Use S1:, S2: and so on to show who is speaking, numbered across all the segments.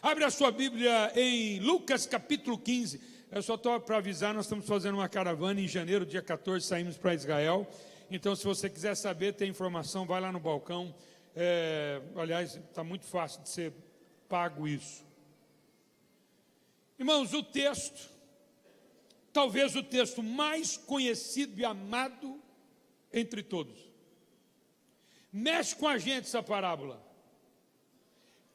S1: Abre a sua Bíblia em Lucas capítulo 15. Eu só estou para avisar, nós estamos fazendo uma caravana em janeiro, dia 14, saímos para Israel. Então, se você quiser saber, tem informação, vai lá no balcão. Aliás, está muito fácil de ser pago isso. Irmãos, o texto, talvez o texto mais conhecido e amado entre todos. Mexe com a gente essa parábola.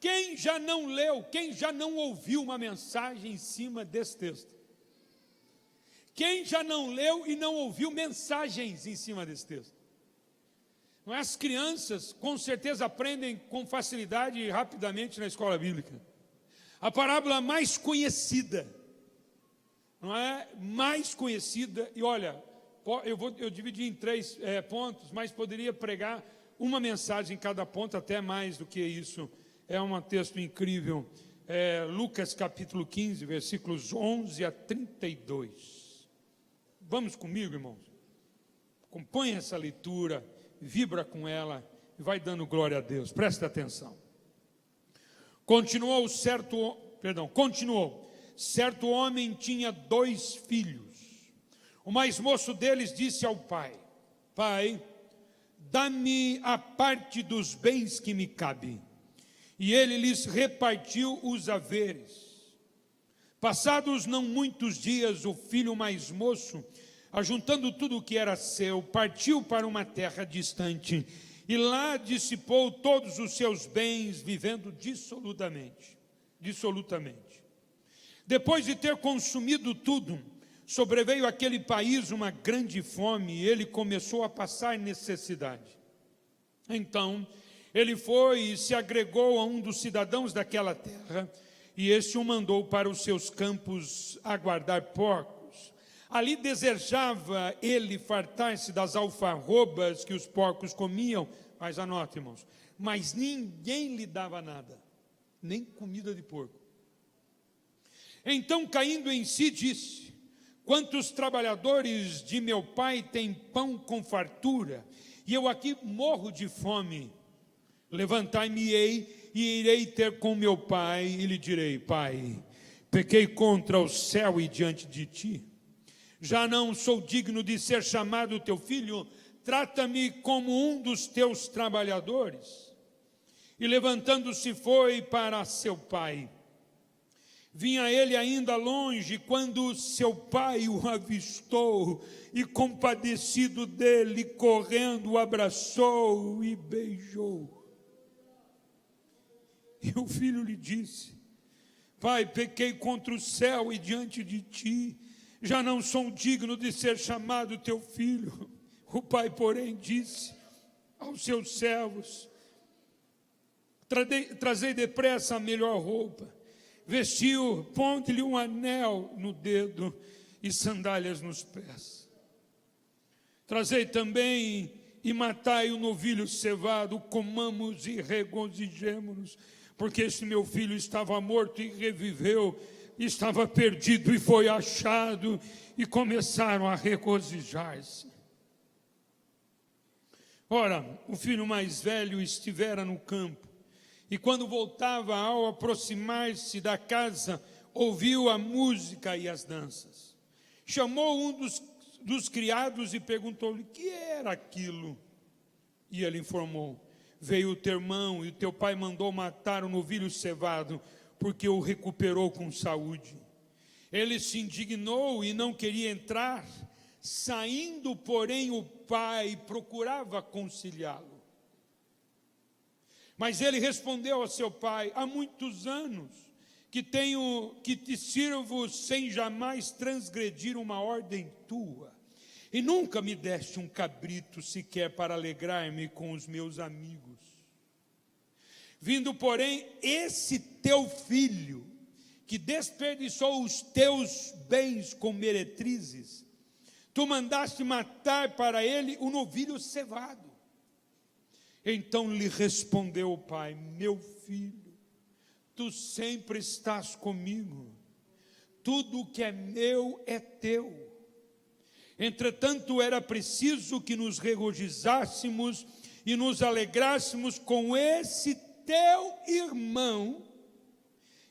S1: Quem já não leu, quem já não ouviu uma mensagem em cima desse texto? Quem já não leu e não ouviu mensagens em cima desse texto? Não é? As crianças com certeza aprendem com facilidade e rapidamente na escola bíblica. A parábola mais conhecida, não é? Mais conhecida, e olha, eu dividi em 3 pontos, mas poderia pregar uma mensagem em cada ponto, até mais do que isso. É um texto incrível, Lucas capítulo 15, versículos 11 a 32. Vamos comigo, irmãos? Acompanhe essa leitura, vibra com ela e vai dando glória a Deus. Presta atenção. Continuou, certo homem tinha 2 filhos. O mais moço deles disse ao pai: Pai, dá-me a parte dos bens que me cabe. E ele lhes repartiu os haveres. Passados não muitos dias, o filho mais moço, ajuntando tudo o que era seu, partiu para uma terra distante, e lá dissipou todos os seus bens, vivendo dissolutamente. Depois de ter consumido tudo, sobreveio àquele país uma grande fome, e ele começou a passar necessidade. Então ele foi e se agregou a um dos cidadãos daquela terra, e este o mandou para os seus campos a guardar porcos. Ali desejava ele fartar-se das alfarrobas que os porcos comiam, mas anote, irmãos, mas ninguém lhe dava nada, nem comida de porco. Então, caindo em si, disse: Quantos trabalhadores de meu pai têm pão com fartura, e eu aqui morro de fome? Levantai-me-ei e irei ter com meu pai, e lhe direi: Pai, pequei contra o céu e diante de ti. Já não sou digno de ser chamado teu filho, trata-me como um dos teus trabalhadores. E levantando-se foi para seu pai. Vinha ele ainda longe, quando seu pai o avistou, e compadecido dele, correndo, o abraçou e beijou. E o filho lhe disse: Pai, pequei contra o céu e diante de ti, já não sou digno de ser chamado teu filho. O pai, porém, disse aos seus servos: Trazei depressa a melhor roupa, vestiu, ponte-lhe um anel no dedo e sandálias nos pés. Trazei também e matai o novilho cevado, comamos e regozijemo-nos, porque este meu filho estava morto e reviveu, estava perdido e foi achado, e começaram a regozijar-se. Ora, o filho mais velho estivera no campo, e quando voltava, ao aproximar-se da casa, ouviu a música e as danças. Chamou um dos criados e perguntou-lhe: que era aquilo? E ele informou: veio o teu irmão, e o teu pai mandou matar o novilho cevado, porque o recuperou com saúde. Ele se indignou e não queria entrar. Saindo, porém, o pai procurava conciliá-lo. Mas ele respondeu a seu pai: há muitos anos que te sirvo sem jamais transgredir uma ordem tua, e nunca me deste um cabrito sequer para alegrar-me com os meus amigos. Vindo, porém, esse teu filho, que desperdiçou os teus bens com meretrizes, tu mandaste matar para ele o novilho cevado. Então lhe respondeu o pai: meu filho, tu sempre estás comigo, tudo que é meu é teu. Entretanto, era preciso que nos regozijássemos e nos alegrássemos com esse teu irmão,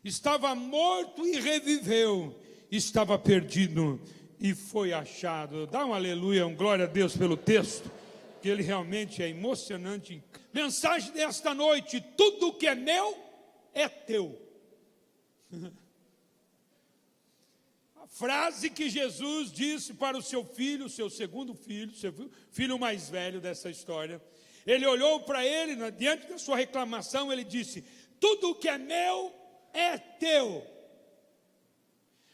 S1: Estava morto e reviveu, estava perdido e foi achado. Dá um aleluia, um glória a Deus pelo texto, que ele realmente é emocionante. Mensagem desta noite: tudo que é meu é teu. A frase que Jesus disse para o seu filho, seu segundo filho, seu filho mais velho dessa história. Ele olhou para ele, diante da sua reclamação, ele disse: tudo que é meu é teu.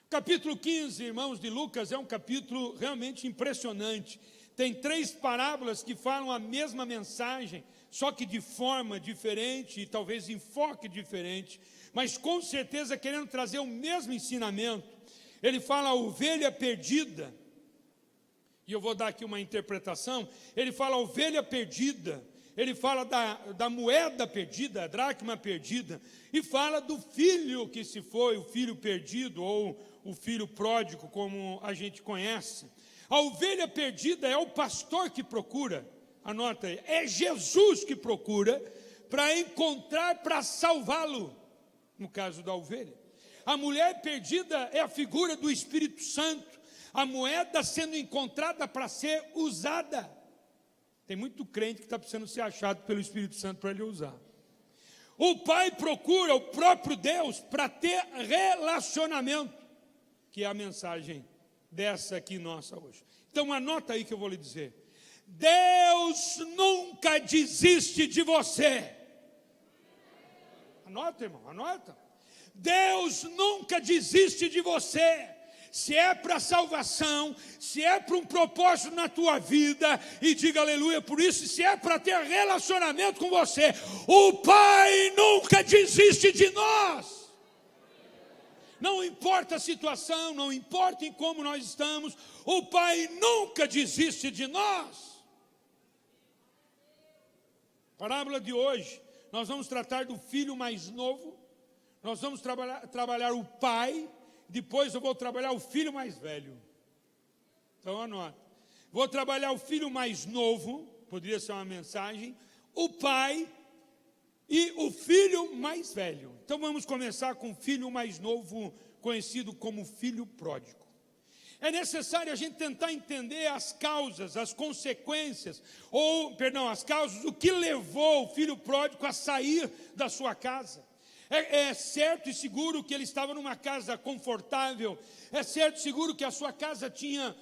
S1: Capítulo 15, irmãos, de Lucas, é um capítulo realmente impressionante. Tem 3 parábolas que falam a mesma mensagem, só que de forma diferente e talvez enfoque diferente, mas com certeza querendo trazer o mesmo ensinamento. Ele fala a ovelha perdida, e eu vou dar aqui uma interpretação. Ele fala a ovelha perdida, ele fala da moeda perdida, a dracma perdida, e fala do filho que se foi, o filho perdido, ou o filho pródigo, como a gente conhece. A ovelha perdida é o pastor que procura, anota aí, é Jesus que procura para encontrar, para salvá-lo, no caso da ovelha. A mulher perdida é a figura do Espírito Santo, a moeda sendo encontrada para ser usada. Tem muito crente que está precisando ser achado pelo Espírito Santo para ele usar. O Pai procura o próprio Deus para ter relacionamento, que é a mensagem dessa aqui nossa hoje. Então anota aí que eu vou lhe dizer. Deus nunca desiste de você. Anota, irmão, anota. Deus nunca desiste de você. Se é para salvação, se é para um propósito na tua vida, e diga aleluia por isso, se é para ter relacionamento com você, o Pai nunca desiste de nós. Não importa a situação, não importa em como nós estamos, o Pai nunca desiste de nós. Parábola de hoje, nós vamos tratar do filho mais novo, nós vamos trabalhar o pai, depois eu vou trabalhar o filho mais velho. Então anota. Vou trabalhar o filho mais novo, poderia ser uma mensagem, o pai e o filho mais velho. Então vamos começar com o filho mais novo, conhecido como filho pródigo. É necessário a gente tentar entender as causas, as consequências, as causas, o que levou o filho pródigo a sair da sua casa. É certo e seguro que ele estava numa casa confortável, é certo e seguro que a sua casa tinha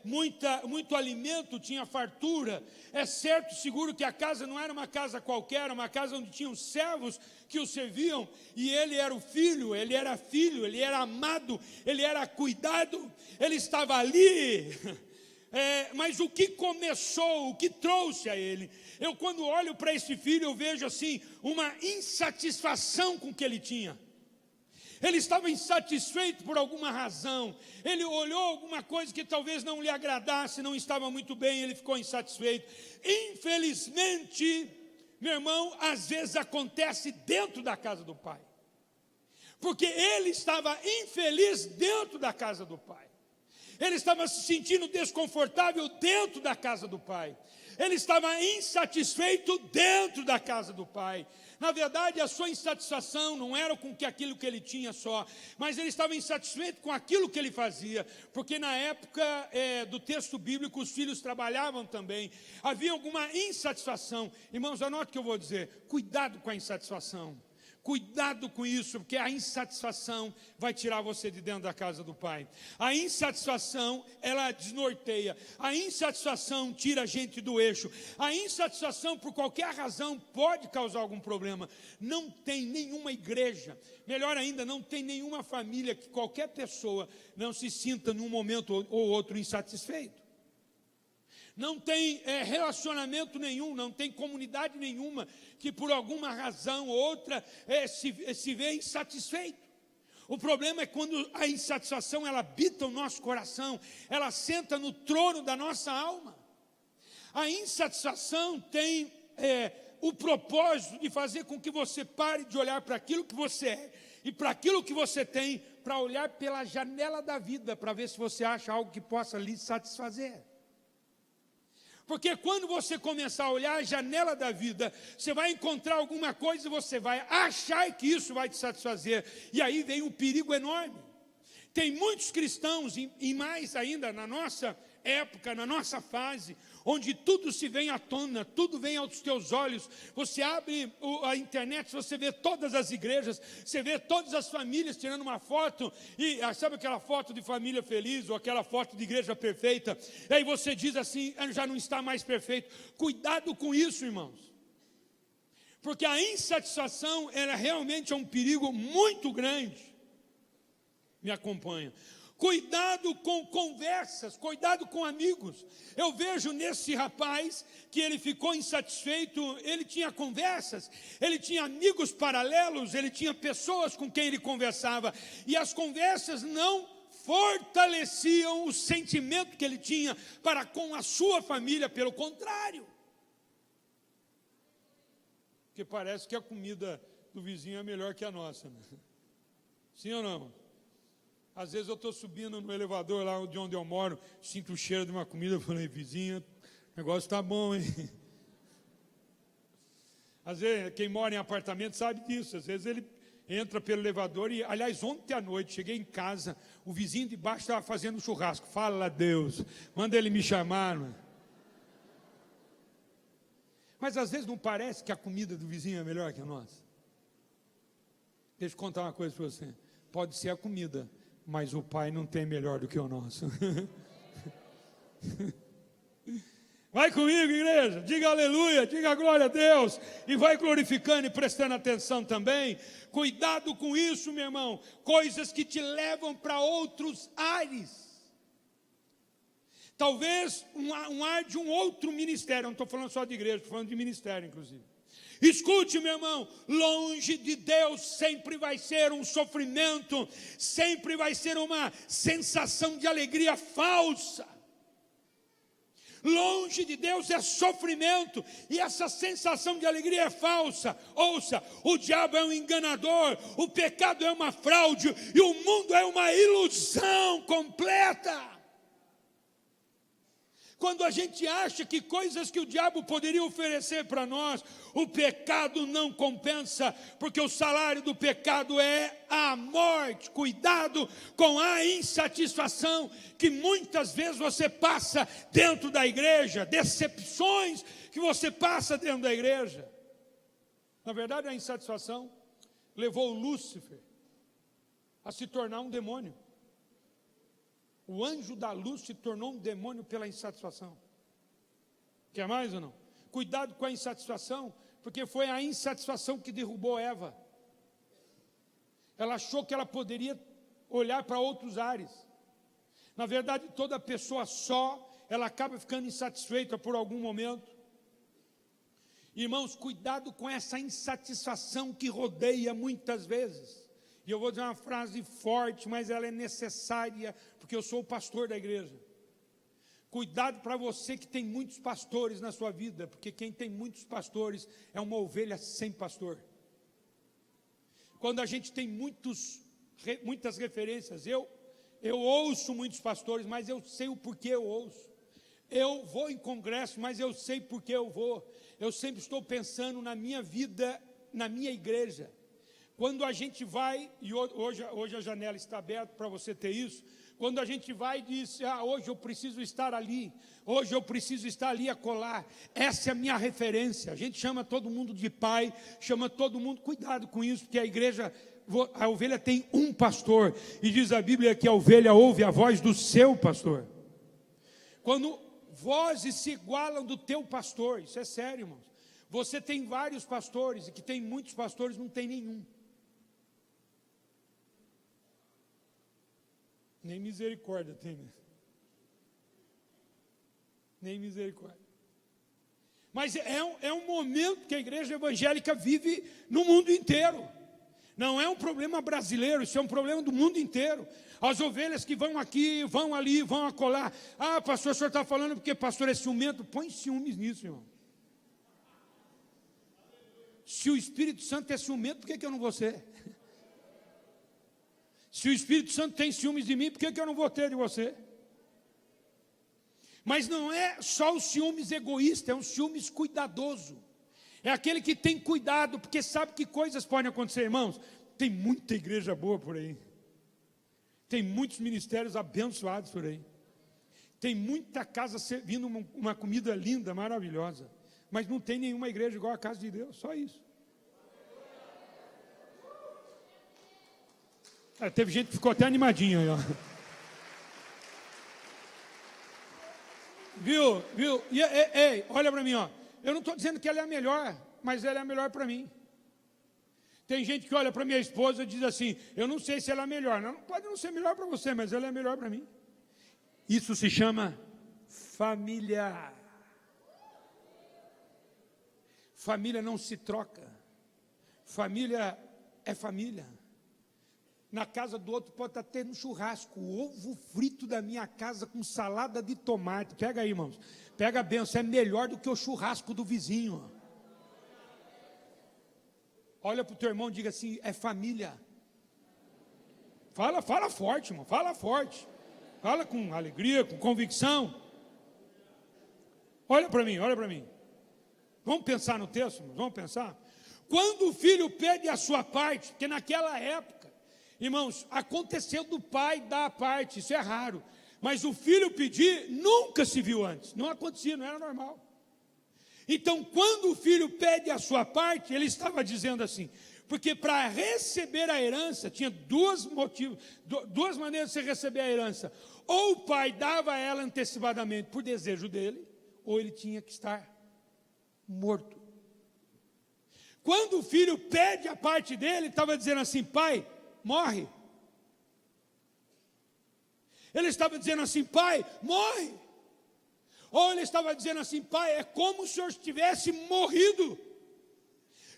S1: muito alimento, tinha fartura, é certo e seguro que a casa não era uma casa qualquer, era uma casa onde tinham servos que o serviam, e ele era o filho, ele era amado, ele era cuidado, ele estava ali. Mas o que começou, o que trouxe a ele? Eu quando olho para esse filho, eu vejo assim, uma insatisfação com o que ele tinha. Ele estava insatisfeito por alguma razão, ele olhou alguma coisa que talvez não lhe agradasse, não estava muito bem, ele ficou insatisfeito. Infelizmente, meu irmão, às vezes acontece dentro da casa do pai, porque ele estava infeliz dentro da casa do pai. Ele estava se sentindo desconfortável dentro da casa do pai. Ele estava insatisfeito dentro da casa do pai. Na verdade, a sua insatisfação não era com aquilo que ele tinha só, mas ele estava insatisfeito com aquilo que ele fazia, porque na época do texto bíblico, os filhos trabalhavam também. Havia alguma insatisfação. Irmãos, anote o que eu vou dizer. Cuidado com a insatisfação. Cuidado com isso, porque a insatisfação vai tirar você de dentro da casa do Pai. A insatisfação, ela desnorteia. A insatisfação tira a gente do eixo. A insatisfação, por qualquer razão, pode causar algum problema. Não tem nenhuma igreja, melhor ainda, não tem nenhuma família que qualquer pessoa não se sinta num momento ou outro insatisfeito. Não tem relacionamento nenhum, não tem comunidade nenhuma que por alguma razão ou outra se vê insatisfeito. O problema é quando a insatisfação ela habita o nosso coração, ela senta no trono da nossa alma. A insatisfação tem o propósito de fazer com que você pare de olhar para aquilo que você é e para aquilo que você tem, para olhar pela janela da vida, para ver se você acha algo que possa lhe satisfazer. Porque quando você começar a olhar a janela da vida, você vai encontrar alguma coisa e você vai achar que isso vai te satisfazer. E aí vem um perigo enorme. Tem muitos cristãos, e mais ainda na nossa época, na nossa fase, onde tudo se vem à tona, tudo vem aos teus olhos. Você abre a internet, você vê todas as igrejas, você vê todas as famílias tirando uma foto, e sabe aquela foto de família feliz, ou aquela foto de igreja perfeita, e aí você diz assim, já não está mais perfeito. Cuidado com isso, irmãos, porque a insatisfação, ela realmente é um perigo muito grande. Me acompanha. Cuidado com conversas, cuidado com amigos. Eu vejo nesse rapaz que ele ficou insatisfeito, ele tinha conversas, ele tinha amigos paralelos, ele tinha pessoas com quem ele conversava, e as conversas não fortaleciam o sentimento que ele tinha para com a sua família, pelo contrário. Porque parece que a comida do vizinho é melhor que a nossa, né? Sim ou não? Às vezes eu estou subindo no elevador lá de onde eu moro, sinto o cheiro de uma comida, eu falei, vizinha, o negócio está bom, hein? Às vezes, quem mora em apartamento sabe disso, às vezes ele entra pelo elevador e, aliás, ontem à noite, cheguei em casa, o vizinho de baixo estava fazendo churrasco, fala a Deus, manda ele me chamar, mano. Mas às vezes não parece que a comida do vizinho é melhor que a nossa? Deixa eu contar uma coisa para você, pode ser a comida, mas o Pai não tem melhor do que o nosso. Vai comigo, igreja, diga aleluia, diga glória a Deus, e vai glorificando e prestando atenção também. Cuidado com isso, meu irmão, coisas que te levam para outros ares. Talvez um ar de um outro ministério, não estou falando só de igreja, estou falando de ministério, inclusive. Escute, meu irmão, longe de Deus sempre vai ser um sofrimento, sempre vai ser uma sensação de alegria falsa. Longe de Deus é sofrimento, e essa sensação de alegria é falsa. Ouça, o diabo é um enganador, o pecado é uma fraude, e o mundo é uma ilusão completa. Quando a gente acha que coisas que o diabo poderia oferecer para nós, o pecado não compensa, porque o salário do pecado é a morte. Cuidado com a insatisfação que muitas vezes você passa dentro da igreja, decepções que você passa dentro da igreja. Na verdade, a insatisfação levou Lúcifer a se tornar um demônio. O anjo da luz se tornou um demônio pela insatisfação. Quer mais ou não? Cuidado com a insatisfação, porque foi a insatisfação que derrubou Eva. Ela achou que ela poderia olhar para outros ares. Na verdade, toda pessoa só, ela acaba ficando insatisfeita por algum momento. Irmãos, cuidado com essa insatisfação que rodeia muitas vezes. E eu vou dizer uma frase forte, mas ela é necessária, porque eu sou o pastor da igreja. Cuidado para você que tem muitos pastores na sua vida, porque quem tem muitos pastores é uma ovelha sem pastor. Quando a gente tem muitas referências, eu ouço muitos pastores, mas eu sei o porquê eu ouço. Eu vou em congresso, mas eu sei porquê eu vou. Eu sempre estou pensando na minha vida, na minha igreja. Quando a gente vai, e hoje a janela está aberta para você ter isso, quando a gente vai e diz, hoje eu preciso estar ali, hoje eu preciso estar ali a colar, essa é a minha referência. A gente chama todo mundo de pai, chama todo mundo, cuidado com isso, porque a igreja, a ovelha tem um pastor, e diz a Bíblia que a ovelha ouve a voz do seu pastor. Quando vozes se igualam do teu pastor, isso é sério, irmãos. Você tem vários pastores, e que tem muitos pastores, não tem nenhum. Nem misericórdia tem, né? Nem misericórdia. Mas é um momento que a igreja evangélica vive no mundo inteiro. Não é um problema brasileiro, isso é um problema do mundo inteiro. As ovelhas que vão aqui, vão ali, vão acolá. Pastor, o senhor está falando porque pastor é ciumento. Põe ciúmes nisso, irmão. Se o Espírito Santo é ciumento, por que eu não vou ser? Se o Espírito Santo tem ciúmes de mim, por que eu não vou ter de você? Mas não é só o ciúmes egoísta, é um ciúmes cuidadoso. É aquele que tem cuidado, porque sabe que coisas podem acontecer, irmãos. Tem muita igreja boa por aí. Tem muitos ministérios abençoados por aí. Tem muita casa servindo uma comida linda, maravilhosa. Mas não tem nenhuma igreja igual a casa de Deus, só isso. Teve gente que ficou até animadinha aí, ó. Viu? Ei, olha para mim, ó. Eu não estou dizendo que ela é a melhor, mas ela é a melhor para mim. Tem gente que olha para minha esposa e diz assim: eu não sei se ela é melhor. Não, pode não ser melhor para você, mas ela é melhor para mim. Isso se chama família. Família não se troca. Família é família. Na casa do outro pode estar tendo churrasco, ovo frito da minha casa com salada de tomate. Pega aí, irmãos. Pega a bênção, é melhor do que o churrasco do vizinho. Olha para o teu irmão e diga assim: é família. Fala forte, irmão, fala forte. Fala com alegria, com convicção. Olha para mim, olha para mim. Vamos pensar no texto, irmãos, vamos pensar. Quando o filho pede a sua parte, porque naquela época, irmãos, aconteceu do pai dar a parte, isso é raro. Mas o filho pedir nunca se viu antes, não acontecia, não era normal. Então, quando o filho pede a sua parte, ele estava dizendo assim, porque para receber a herança, tinha duas maneiras de você receber a herança. Ou o pai dava ela antecipadamente por desejo dele, ou ele tinha que estar morto. Quando o filho pede a parte dele, ele estava dizendo assim: pai, morre. Ele estava dizendo assim: pai, morre. Ou ele estava dizendo assim: pai, é como se o senhor tivesse morrido.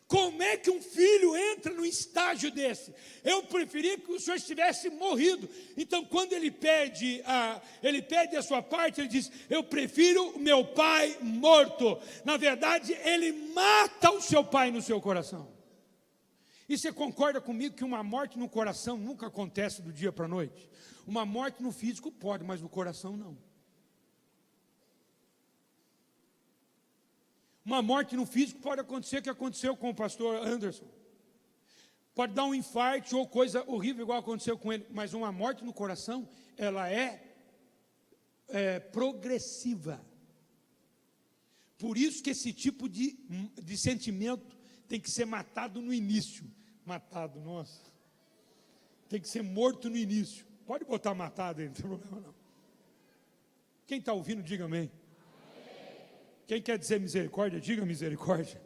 S1: Como é que um filho entra num estágio desse? Eu preferia que o senhor estivesse morrido. Então, quando ele pede a sua parte, ele diz: eu prefiro o meu pai morto. Na verdade, ele mata o seu pai no seu coração. E você concorda comigo que uma morte no coração nunca acontece do dia para a noite? Uma morte no físico pode, mas no coração não. Uma morte no físico pode acontecer, que aconteceu com o pastor Anderson. Pode dar um infarto ou coisa horrível igual aconteceu com ele. Mas uma morte no coração, ela é progressiva. Por isso que esse tipo de sentimento tem que ser matado no início. Matado, nossa. Tem que ser morto no início. Pode botar matado aí, não tem problema não. Quem está ouvindo, diga amém. Quem quer dizer misericórdia, diga misericórdia.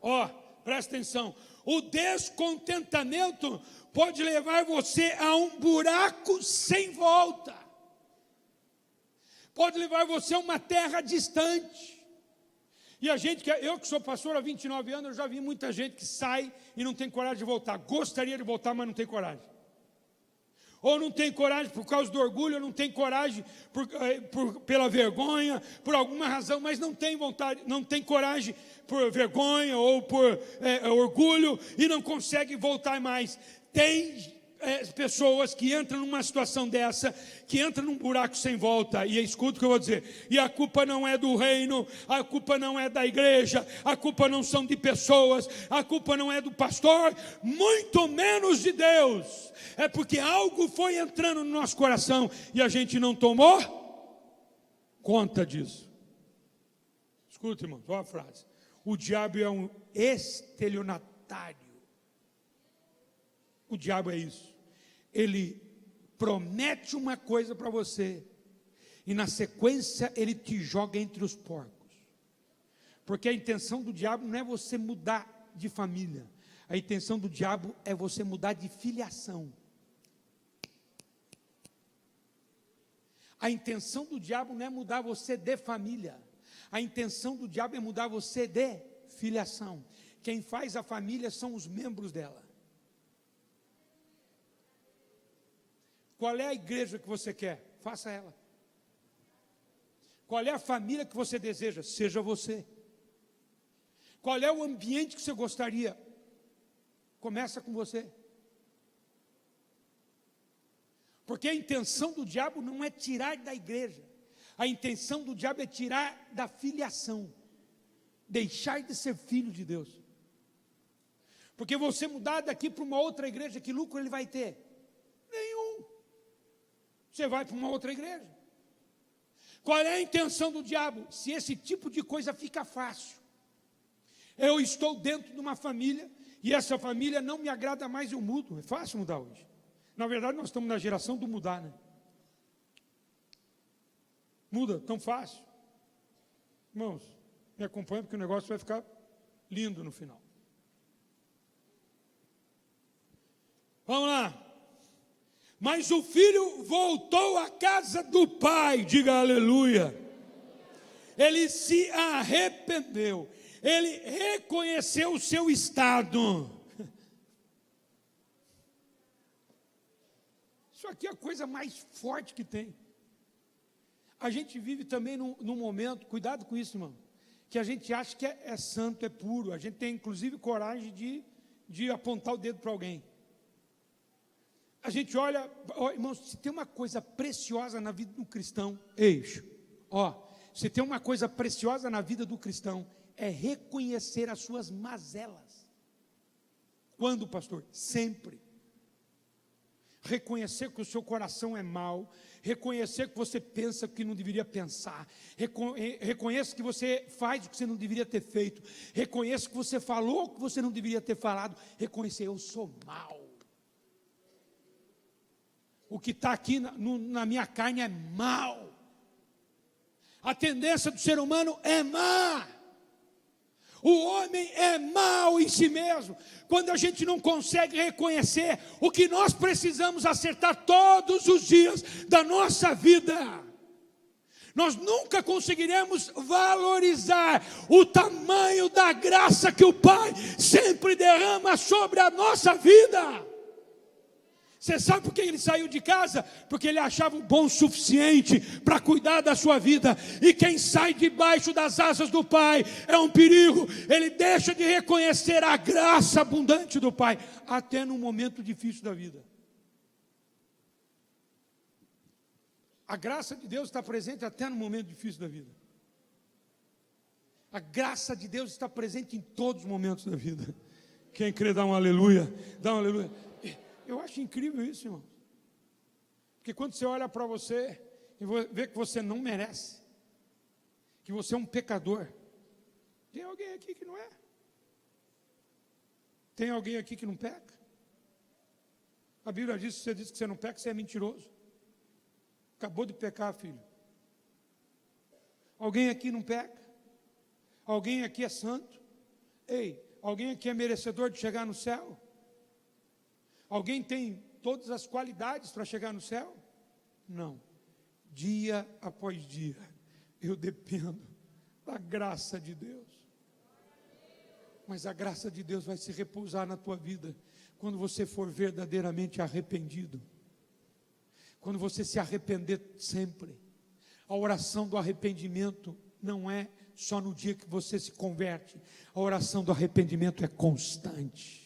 S1: Ó, presta atenção. O descontentamento pode levar você a um buraco sem volta. Pode levar você a uma terra distante. E eu que sou pastor há 29 anos, eu já vi muita gente que sai e não tem coragem de voltar. Gostaria de voltar, mas não tem coragem. Ou não tem coragem por causa do orgulho, ou não tem coragem pela vergonha, por alguma razão, mas não tem vontade, não tem coragem por vergonha ou por orgulho e não consegue voltar mais. Tem pessoas que entram numa situação dessa, que entram num buraco sem volta, e escuta o que eu vou dizer, e a culpa não é do reino, a culpa não é da igreja, a culpa não são de pessoas, a culpa não é do pastor, muito menos de Deus, é porque algo foi entrando no nosso coração, e a gente não tomou conta disso. Escuta, irmão, olha a frase, o diabo é um estelionatário. O diabo é isso. Ele promete uma coisa para você e na sequência ele te joga entre os porcos. Porque a intenção do diabo não é você mudar de família. A intenção do diabo é você mudar de filiação. A intenção do diabo não é mudar você de família. A intenção do diabo é mudar você de filiação. Quem faz a família são os membros dela. Qual é a igreja que você quer? Faça ela. Qual é a família que você deseja? Seja você. Qual é o ambiente que você gostaria? Começa com você. Porque a intenção do diabo não é tirar da igreja. A intenção do diabo é tirar da filiação, deixar de ser filho de Deus. Porque você mudar daqui para uma outra igreja, que lucro ele vai ter? Nenhum. Você vai para uma outra igreja. Qual é a intenção do diabo? Se esse tipo de coisa fica fácil. Eu estou dentro de uma família e essa família não me agrada mais, eu mudo. É fácil mudar hoje. Na verdade, nós estamos na geração do mudar, né? Muda, tão fácil. Irmãos, me acompanha porque o negócio vai ficar lindo no final. Vamos lá. Mas o filho voltou à casa do pai, diga aleluia. Ele se arrependeu, ele reconheceu o seu estado. Isso aqui é a coisa mais forte que tem. A gente vive também num momento, cuidado com isso, irmão, que a gente acha que é santo, é puro. A gente tem inclusive coragem de apontar o dedo para alguém. A gente olha, irmãos, se tem uma coisa preciosa na vida do cristão, se tem uma coisa preciosa na vida do cristão, é reconhecer as suas mazelas. Quando, pastor? Sempre. Reconhecer que o seu coração é mau, reconhecer que você pensa o que não deveria pensar, reconheça que você faz o que você não deveria ter feito, reconheça que você falou o que você não deveria ter falado, reconhecer, eu sou mau. O que está aqui na minha carne é mal. A tendência do ser humano é má. O homem é mau em si mesmo. Quando a gente não consegue reconhecer o que nós precisamos acertar todos os dias da nossa vida, nós nunca conseguiremos valorizar o tamanho da graça que o Pai sempre derrama sobre a nossa vida. Você sabe por que ele saiu de casa? Porque ele achava bom o suficiente para cuidar da sua vida. E quem sai debaixo das asas do Pai é um perigo. Ele deixa de reconhecer a graça abundante do Pai, até no momento difícil da vida. A graça de Deus está presente até no momento difícil da vida. A graça de Deus está presente em todos os momentos da vida. Quem crê, dá um aleluia. Dá um aleluia. Eu acho incrível isso, irmão. Porque quando você olha para você e vê que você não merece, que você é um pecador, tem alguém aqui que não é? Tem alguém aqui que não peca? A Bíblia diz, se você diz que você não peca, você é mentiroso. Acabou de pecar, filho. Alguém aqui não peca? Alguém aqui é santo? Ei, alguém aqui é merecedor de chegar no céu? Alguém tem todas as qualidades para chegar no céu? Não. Dia após dia, eu dependo da graça de Deus. Mas a graça de Deus vai se repousar na tua vida quando você for verdadeiramente arrependido. Quando você se arrepender sempre. A oração do arrependimento não é só no dia que você se converte. A oração do arrependimento é constante.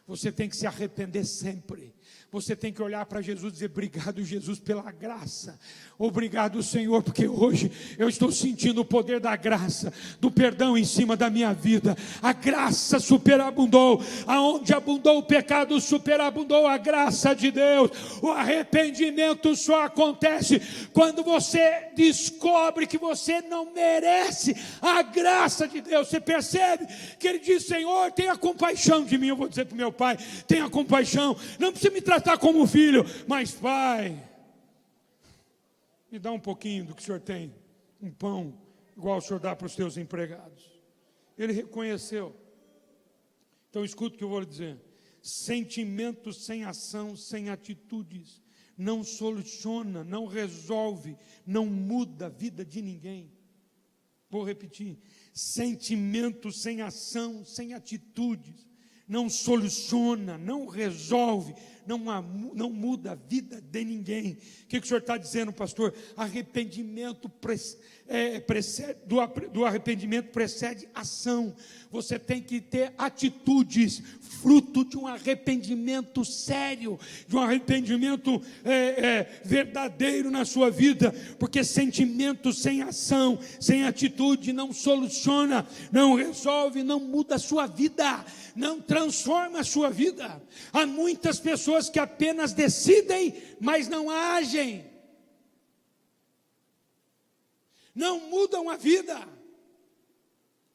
S1: Você tem que se arrepender sempre. Você tem que olhar para Jesus e dizer, obrigado, Jesus, pela graça. Obrigado, Senhor, porque hoje eu estou sentindo o poder da graça, do perdão em cima da minha vida. A graça superabundou. Aonde abundou o pecado, superabundou a graça de Deus. O arrependimento só acontece quando você descobre que você não merece a graça de Deus. Você percebe que Ele diz, Senhor, tenha compaixão de mim. Eu vou dizer para o meu pai, tenha compaixão. Não precisa me tratar como filho, mas pai, me dá um pouquinho do que o senhor tem, um pão, igual o senhor dá para os teus empregados. Ele reconheceu. Então escuta o que eu vou lhe dizer. Sentimentos sem ação, sem atitudes, não soluciona, não resolve, não muda a vida de ninguém. Vou repetir. Sentimentos sem ação, sem atitudes, não soluciona, não resolve, não muda a vida de ninguém. O que o senhor está dizendo, pastor? Arrependimento do arrependimento precede ação. Você tem que ter atitudes, fruto de um arrependimento sério, de um arrependimento verdadeiro na sua vida, porque sentimento sem ação, sem atitude, não soluciona, não resolve, não muda a sua vida, não transforma a sua vida. Há muitas pessoas que apenas decidem, mas não agem, não mudam a vida,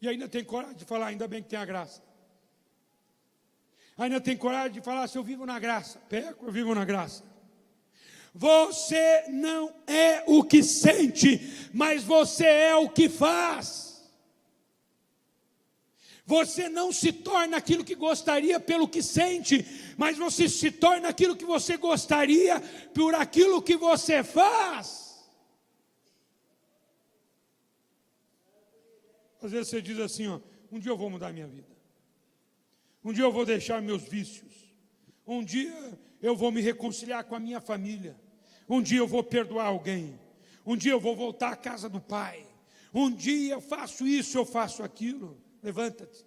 S1: e ainda tem coragem de falar, ainda bem que tem a graça. Ainda tem coragem de falar, se eu vivo na graça, peco, eu vivo na graça. Você não é o que sente, mas você é o que faz. Você não se torna aquilo que gostaria pelo que sente, mas você se torna aquilo que você gostaria por aquilo que você faz. Às vezes você diz assim, ó, um dia eu vou mudar a minha vida. Um dia eu vou deixar meus vícios. Um dia eu vou me reconciliar com a minha família. Um dia eu vou perdoar alguém. Um dia eu vou voltar à casa do Pai. Um dia eu faço isso, eu faço aquilo. Levanta-te.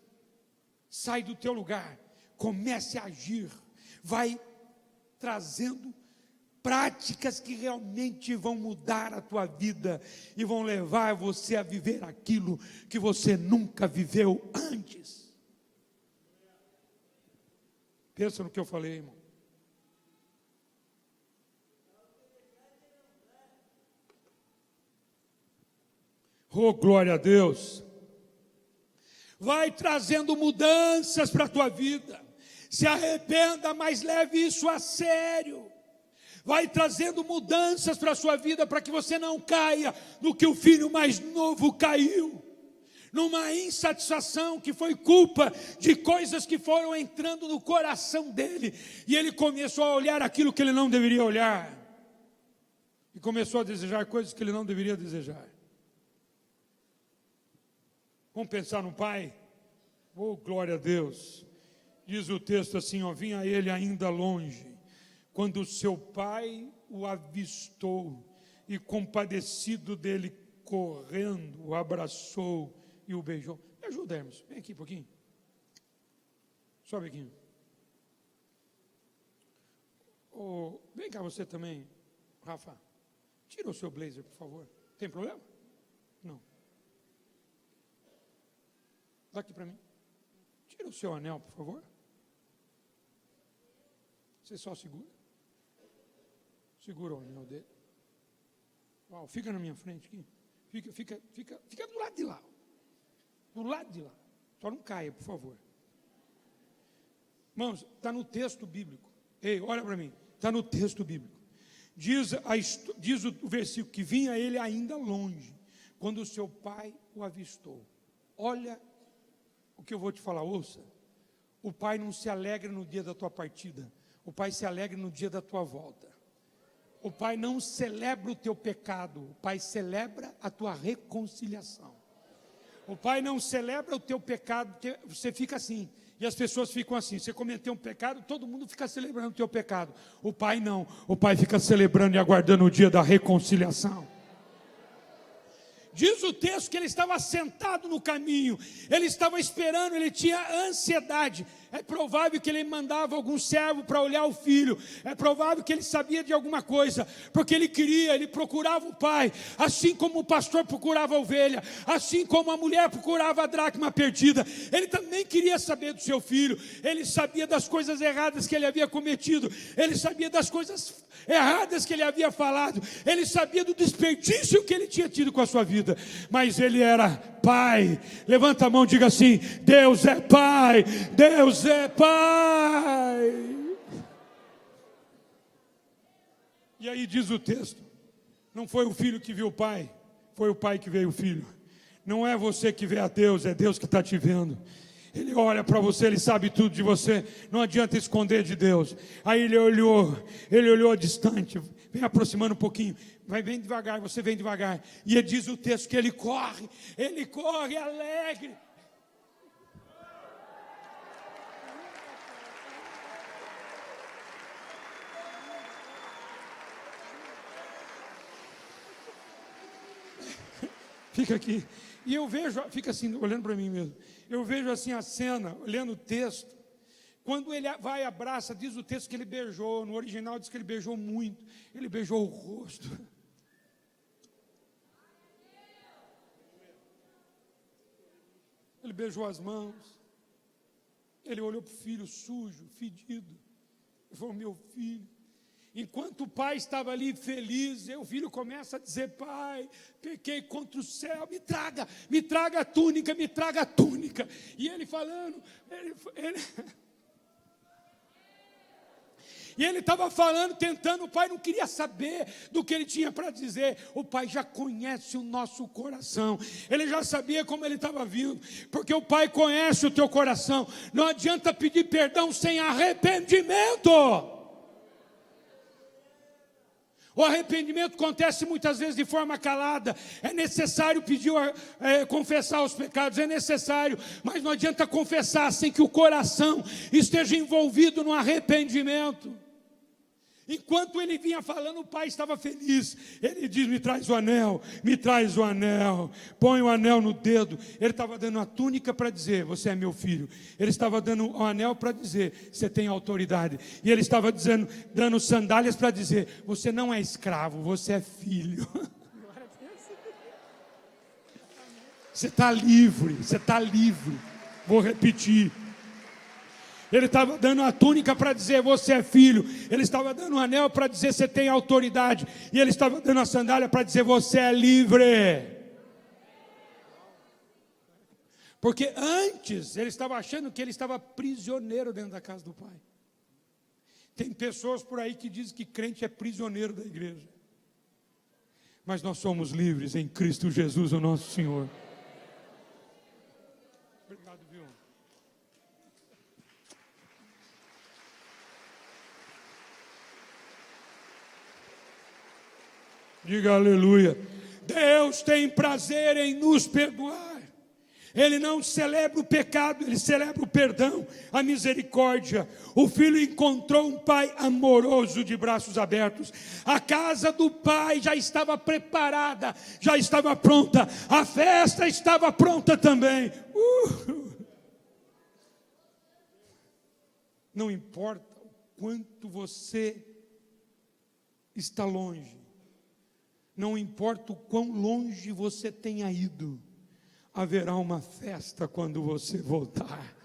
S1: Sai do teu lugar. Comece a agir. Vai trazendo práticas que realmente vão mudar a tua vida e vão levar você a viver aquilo que você nunca viveu antes. Pensa no que eu falei, irmão. Oh, glória a Deus. Vai trazendo mudanças para a tua vida. Se arrependa, mas leve isso a sério. Vai trazendo mudanças para a sua vida, para que você não caia no que o filho mais novo caiu, numa insatisfação que foi culpa de coisas que foram entrando no coração dele, e ele começou a olhar aquilo que ele não deveria olhar, e começou a desejar coisas que ele não deveria desejar. Vamos pensar no pai? Oh, glória a Deus. Diz o texto assim, ó, vinha ele ainda longe, quando seu pai o avistou, e compadecido dele, correndo, o abraçou e o beijou. Me ajuda, Hermes, vem aqui um pouquinho. Sobe aqui. Oh, vem cá você também, Rafa. Tira o seu blazer, por favor. Tem problema? Não. Dá aqui para mim. Tira o seu anel, por favor. Você só segura. Segura o anel dele. Uau, fica na minha frente aqui. Fica do lado de lá. Do lado de lá. Só não caia, por favor. Irmãos, está no texto bíblico. Ei, olha para mim. Está no texto bíblico. Diz o versículo que vinha ele ainda longe, quando o seu pai o avistou. Olha o que eu vou te falar, ouça. O pai não se alegra no dia da tua partida. O pai se alegra no dia da tua volta. O pai não celebra o teu pecado. O pai celebra a tua reconciliação. O pai não celebra o teu pecado, porque você fica assim. E as pessoas ficam assim, você cometeu um pecado, todo mundo fica celebrando o teu pecado. O pai não, o pai fica celebrando e aguardando o dia da reconciliação. Diz o texto que ele estava sentado no caminho, ele estava esperando, ele tinha ansiedade. É provável que ele mandava algum servo para olhar o filho, é provável que ele sabia de alguma coisa, porque ele queria, ele procurava o pai, assim como o pastor procurava a ovelha, assim como a mulher procurava a dracma perdida. Ele também queria saber do seu filho, ele sabia das coisas erradas que ele havia cometido, ele sabia das coisas erradas que ele havia falado, ele sabia do desperdício que ele tinha tido com a sua vida, mas ele era pai. Levanta a mão e diga assim: Deus é pai, Deus é pai. E aí diz o texto, não foi o filho que viu o pai, foi o pai que veio o filho. Não é você que vê a Deus, é Deus que está te vendo. Ele olha para você, ele sabe tudo de você, não adianta esconder de Deus. Aí ele olhou distante, vem aproximando um pouquinho, vem devagar, você vem devagar. E ele diz o texto que ele corre alegre. Fica aqui. E eu vejo, fica assim, olhando para mim mesmo. Eu vejo assim a cena, olhando o texto. Quando ele vai e abraça, diz o texto que ele beijou. No original diz que ele beijou muito. Ele beijou o rosto. Ele beijou as mãos. Ele olhou para o filho sujo, fedido. Ele falou: meu filho. Enquanto o pai estava ali feliz, o filho começa a dizer: pai, pequei contra o céu, me traga a túnica, me traga a túnica. E ele falando, e ele estava falando, tentando, o pai não queria saber do que ele tinha para dizer. O pai já conhece o nosso coração, ele já sabia como ele estava vindo, porque o pai conhece o teu coração. Não adianta pedir perdão sem arrependimento. O arrependimento acontece muitas vezes de forma calada. É necessário pedir, confessar os pecados, é necessário, mas não adianta confessar sem que o coração esteja envolvido no arrependimento. Enquanto ele vinha falando, o pai estava feliz. Ele diz: me traz o anel, me traz o anel. Põe o anel no dedo. Ele estava dando a túnica para dizer: você é meu filho. Ele estava dando o anel para dizer: você tem autoridade. E ele estava dando sandálias para dizer: você não é escravo, você é filho. Você está livre, você está livre. Vou repetir. Ele estava dando a túnica para dizer: você é filho. Ele estava dando o anel para dizer: você tem autoridade. E ele estava dando a sandália para dizer: você é livre. Porque antes ele estava achando que ele estava prisioneiro dentro da casa do pai. Tem pessoas por aí que dizem que crente é prisioneiro da igreja. Mas nós somos livres em Cristo Jesus, o nosso Senhor. Obrigado, viu? Diga aleluia. Deus tem prazer em nos perdoar. Ele não celebra o pecado, ele celebra o perdão, a misericórdia. O filho encontrou um pai amoroso de braços abertos. A casa do pai já estava preparada, já estava pronta. A festa estava pronta também. Não importa o quanto você está longe. Não importa o quão longe você tenha ido, haverá uma festa quando você voltar.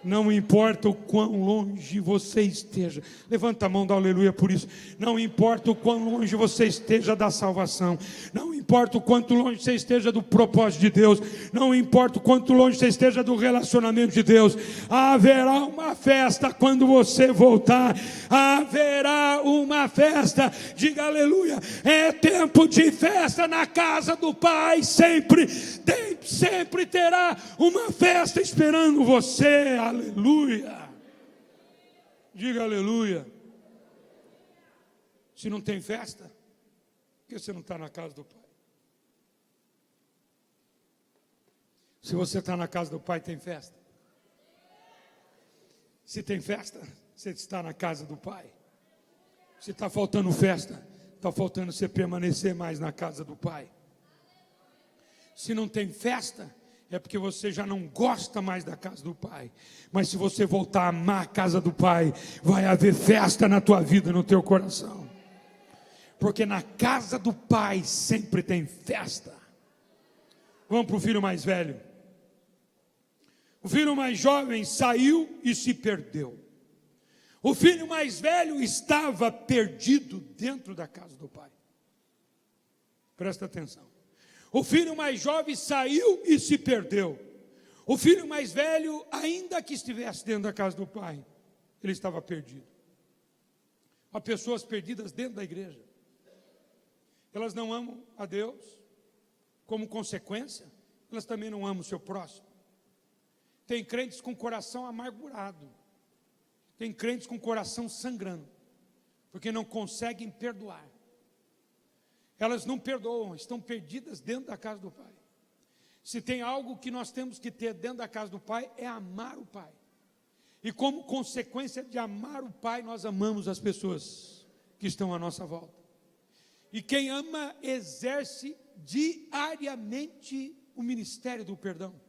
S1: Não importa o quão longe você esteja. Levanta a mão, dá aleluia por isso. Não importa o quão longe você esteja da salvação. Não importa o quanto longe você esteja do propósito de Deus. Não importa o quanto longe você esteja do relacionamento de Deus. Haverá uma festa quando você voltar. Haverá uma festa. Diga aleluia. É tempo de festa na casa do Pai. Sempre terá uma festa esperando você. Aleluia. Diga aleluia. Se não tem festa, por que você não está na casa do Pai? Se você está na casa do Pai, tem festa. Se tem festa, você está na casa do Pai. Se está faltando festa, está faltando você permanecer mais na casa do Pai. Se não tem festa, é porque você já não gosta mais da casa do Pai. Mas se você voltar a amar a casa do Pai, vai haver festa na tua vida, no teu coração. Porque na casa do Pai sempre tem festa. Vamos para o filho mais velho. O filho mais jovem saiu e se perdeu. O filho mais velho estava perdido dentro da casa do pai. Presta atenção. O filho mais jovem saiu e se perdeu. O filho mais velho, ainda que estivesse dentro da casa do pai, ele estava perdido. Há pessoas perdidas dentro da igreja. Elas não amam a Deus. Como consequência, elas também não amam o seu próximo. Tem crentes com coração amargurado. Tem crentes com coração sangrando, porque não conseguem perdoar. Elas não perdoam, estão perdidas dentro da casa do Pai. Se tem algo que nós temos que ter dentro da casa do Pai, é amar o Pai. E como consequência de amar o Pai, nós amamos as pessoas que estão à nossa volta. E quem ama exerce diariamente o ministério do perdão.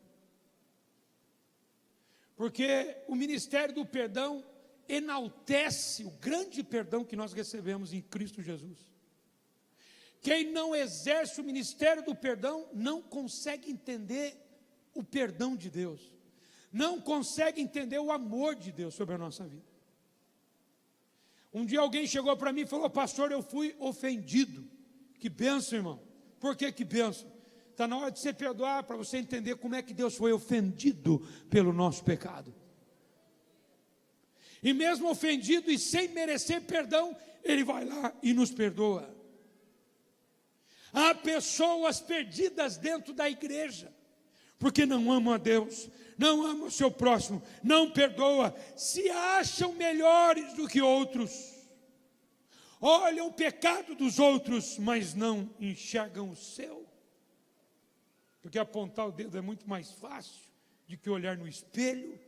S1: Porque o ministério do perdão enaltece o grande perdão que nós recebemos em Cristo Jesus. Quem não exerce o ministério do perdão não consegue entender o perdão de Deus, não consegue entender o amor de Deus sobre a nossa vida. Um dia alguém chegou para mim e falou: pastor, eu fui ofendido. Que bênção, irmão. Por que bênção? Está na hora de você perdoar, para você entender como é que Deus foi ofendido pelo nosso pecado. E mesmo ofendido e sem merecer perdão, Ele vai lá e nos perdoa. Há pessoas perdidas dentro da igreja, porque não amam a Deus, não amam o seu próximo, não perdoa, se acham melhores do que outros, olham o pecado dos outros, mas não enxergam o seu, porque apontar o dedo é muito mais fácil do que olhar no espelho.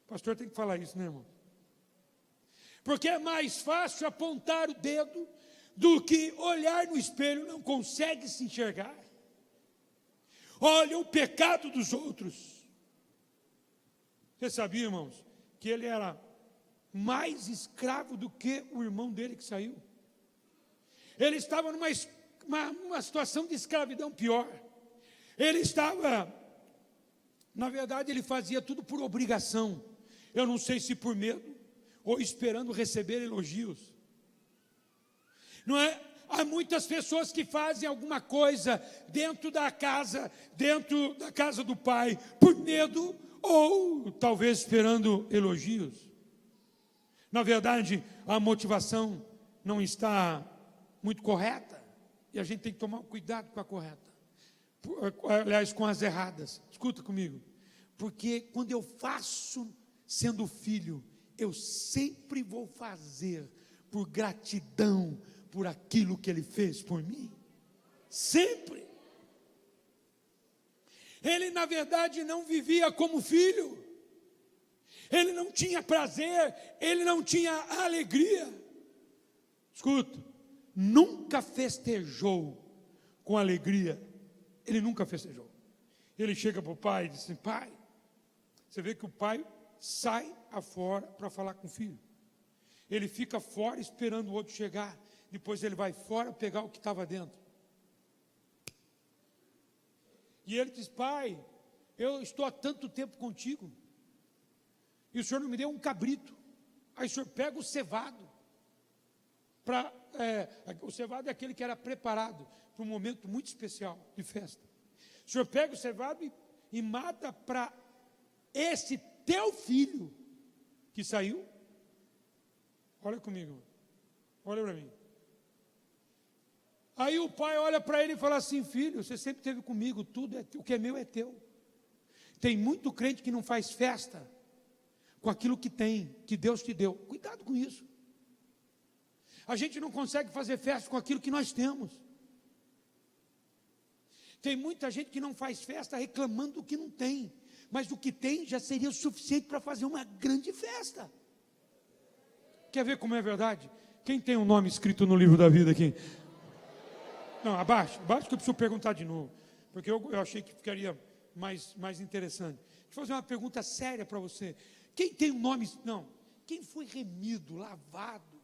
S1: O pastor tem que falar isso, né, irmão? Porque é mais fácil apontar o dedo do que olhar no espelho, não consegue se enxergar. Olha o pecado dos outros. Você sabia, irmãos, que ele era mais escravo do que o irmão dele que saiu? Ele estava numa situação de escravidão pior. Ele estava, na verdade, ele fazia tudo por obrigação. Eu não sei se por medo ou esperando receber elogios. Não é? Há muitas pessoas que fazem alguma coisa dentro da casa do pai, por medo ou talvez esperando elogios. Na verdade, a motivação não está muito correta, e a gente tem que tomar cuidado com a correta, aliás, com as erradas. Escuta comigo, porque quando eu faço sendo filho, eu sempre vou fazer por gratidão, por aquilo que Ele fez por mim, sempre. Ele na verdade não vivia como filho, ele não tinha prazer, ele não tinha alegria. Escuta, nunca festejou com alegria, ele nunca festejou. Ele chega para o pai e diz assim: pai, você vê que o pai sai afora para falar com o filho, ele fica fora esperando o outro chegar, depois ele vai fora pegar o que estava dentro. E ele diz: pai, eu estou há tanto tempo contigo, e o senhor não me deu um cabrito. Aí o senhor pega o cevado, o cevado é aquele que era preparado para um momento muito especial de festa. O senhor pega o cevado e mata para esse teu filho que saiu. Olha comigo, olha para mim. Aí o pai olha para ele e fala assim: filho, você sempre esteve comigo, o que é meu é teu. Tem muito crente que não faz festa com aquilo que tem, que Deus te deu. Cuidado com isso. A gente não consegue fazer festa com aquilo que nós temos. Tem muita gente que não faz festa reclamando do que não tem, mas o que tem já seria o suficiente para fazer uma grande festa. Quer ver como é verdade? Quem tem um nome escrito no livro da vida aqui? Não, abaixo que eu preciso perguntar de novo, porque eu achei que ficaria mais interessante. Deixa eu fazer uma pergunta séria para você. Quem tem um nome, quem foi remido, lavado?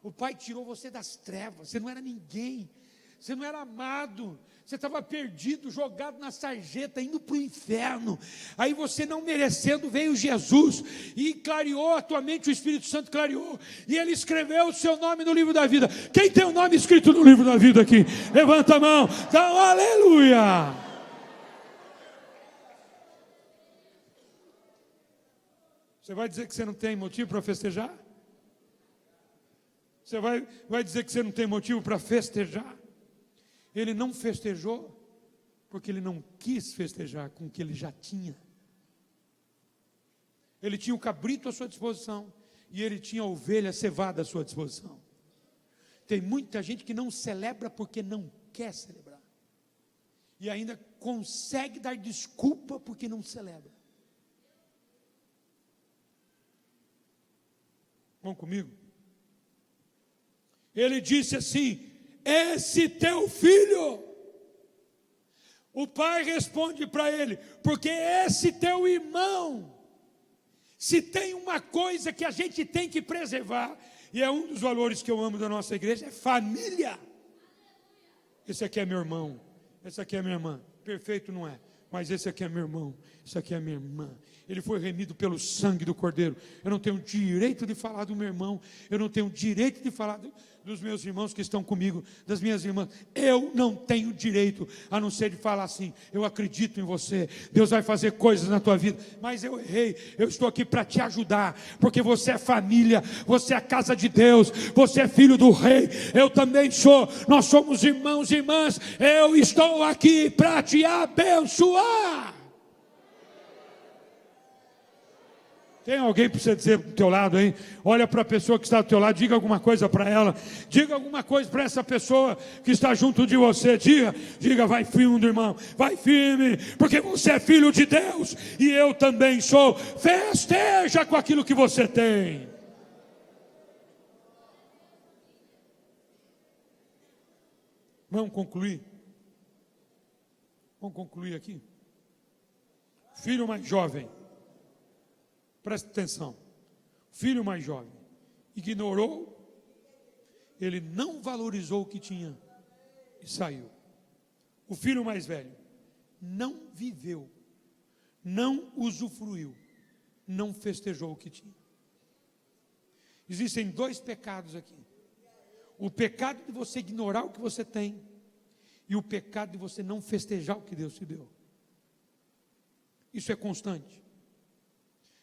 S1: O pai tirou você das trevas, você não era ninguém, você não era amado, você estava perdido, jogado na sarjeta, indo para o inferno. Aí você, não merecendo, veio Jesus e clareou a tua mente, o Espírito Santo clareou, e Ele escreveu o seu nome no livro da vida. Quem tem o nome escrito no livro da vida aqui? Levanta a mão, dá um aleluia. Você vai dizer que você não tem motivo para festejar? Você vai dizer que você não tem motivo para festejar? Ele não festejou porque ele não quis festejar com o que ele já tinha. Ele tinha o cabrito à sua disposição e ele tinha a ovelha cevada à sua disposição. Tem muita gente que não celebra porque não quer celebrar, e ainda consegue dar desculpa porque não celebra. Vão comigo? Ele disse assim: esse teu filho. O pai responde para ele: porque esse teu irmão. Se tem uma coisa que a gente tem que preservar, e é um dos valores que eu amo da nossa igreja, é família. Esse aqui é meu irmão, essa aqui é minha irmã. Perfeito não é, mas esse aqui é meu irmão, esse aqui é minha irmã. Ele foi remido pelo sangue do Cordeiro. Eu não tenho direito de falar do meu irmão, eu não tenho direito de falar dos meus irmãos que estão comigo, das minhas irmãs. Eu não tenho direito, a não ser de falar assim: eu acredito em você, Deus vai fazer coisas na tua vida, mas eu errei, eu estou aqui para te ajudar, porque você é família, você é a casa de Deus, você é filho do rei, eu também sou, nós somos irmãos e irmãs, eu estou aqui para te abençoar. Tem alguém para você dizer do teu lado aí? Olha para a pessoa que está do teu lado, diga alguma coisa para ela. Diga alguma coisa para essa pessoa que está junto de você. Diga, vai firme, irmão, vai firme, porque você é filho de Deus e eu também sou. Festeja com aquilo que você tem. Vamos concluir? Vamos concluir aqui. Filho mais jovem. Presta atenção, filho mais jovem, ignorou, ele não valorizou o que tinha e saiu. O filho mais velho não viveu, não usufruiu, não festejou o que tinha. Existem dois pecados aqui: o pecado de você ignorar o que você tem e o pecado de você não festejar o que Deus te deu. Isso é constante.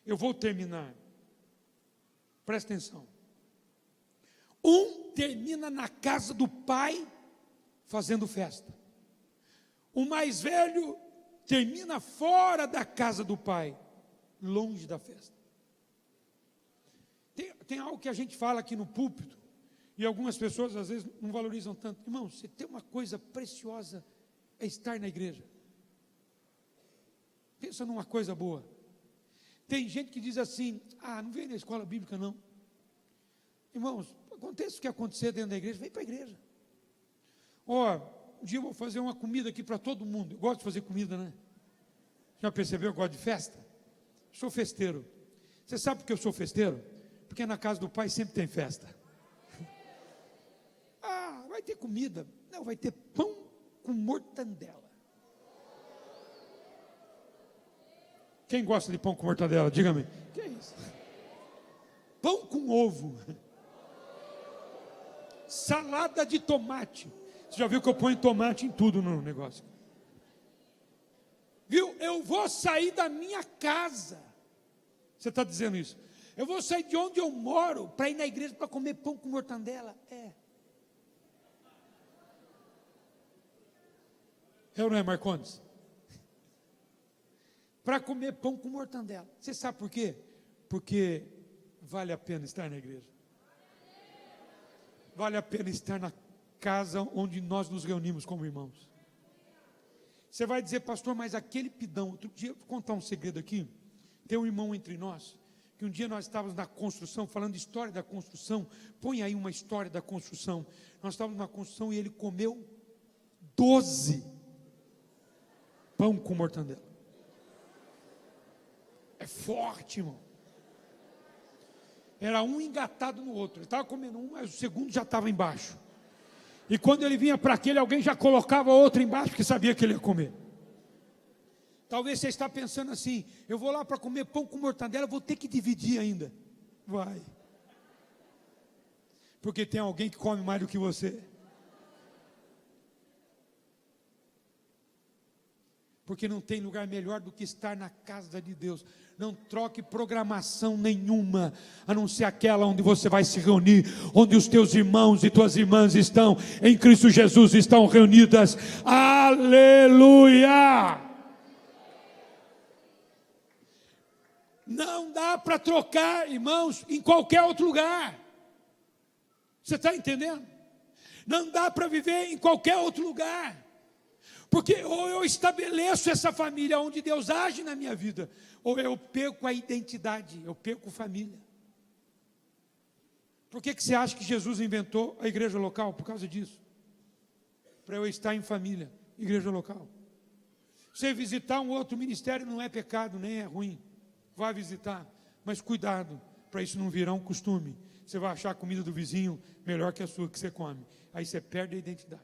S1: Eu vou terminar. Presta atenção. Um termina na casa do pai fazendo festa. O mais velho termina fora da casa do pai, longe da festa. Tem algo que a gente fala aqui no púlpito, e algumas pessoas às vezes não valorizam tanto. Irmão, se tem uma coisa preciosa, é estar na igreja. Pensa numa coisa boa. Tem gente que diz assim: não vem na escola bíblica não. Irmãos, aconteça o que acontecer dentro da igreja, vem para a igreja. Um dia eu vou fazer uma comida aqui para todo mundo. Eu gosto de fazer comida, né? Já percebeu? Eu gosto de festa. Sou festeiro. Você sabe por que eu sou festeiro? Porque na casa do pai sempre tem festa. Vai ter comida. Não, vai ter pão com mortandela. Quem gosta de pão com mortadela? Diga-me. Que é isso? Pão com ovo. Salada de tomate. Você já viu que eu ponho tomate em tudo no negócio? Viu? Eu vou sair da minha casa. Você está dizendo isso? Eu vou sair de onde eu moro para ir na igreja para comer pão com mortandela? É ou não é, Marcondes? Para comer pão com mortandela. Você sabe por quê? Porque vale a pena estar na igreja. Vale a pena estar na casa onde nós nos reunimos como irmãos. Você vai dizer: pastor, mas aquele pidão. Outro dia, vou contar um segredo aqui. Tem um irmão entre nós, que um dia nós estávamos na construção, falando de história da construção. Põe aí uma história da construção. Nós estávamos na construção e ele comeu 12 pão com mortandela. É forte, irmão. Era um engatado no outro. Ele estava comendo um, mas o segundo já estava embaixo. E quando ele vinha para aquele, alguém já colocava outro embaixo, porque sabia que ele ia comer. Talvez você está pensando assim: eu vou lá para comer pão com mortadela, vou ter que dividir ainda. Vai. Porque tem alguém que come mais do que você. Porque não tem lugar melhor do que estar na casa de Deus. Não troque programação nenhuma, a não ser aquela onde você vai se reunir, onde os teus irmãos e tuas irmãs estão, em Cristo Jesus, estão reunidas. Aleluia! Não dá para trocar, irmãos, em qualquer outro lugar. Você está entendendo? Não dá para viver em qualquer outro lugar. Porque ou eu estabeleço essa família onde Deus age na minha vida, ou eu perco a identidade, eu perco família. Por que você acha que Jesus inventou a igreja local? Por causa disso. para eu estar em família, igreja local. Você visitar um outro ministério não é pecado, nem é ruim. Vá visitar, mas cuidado, para isso não virar um costume. Você vai achar a comida do vizinho melhor que a sua que você come. Aí você perde a identidade.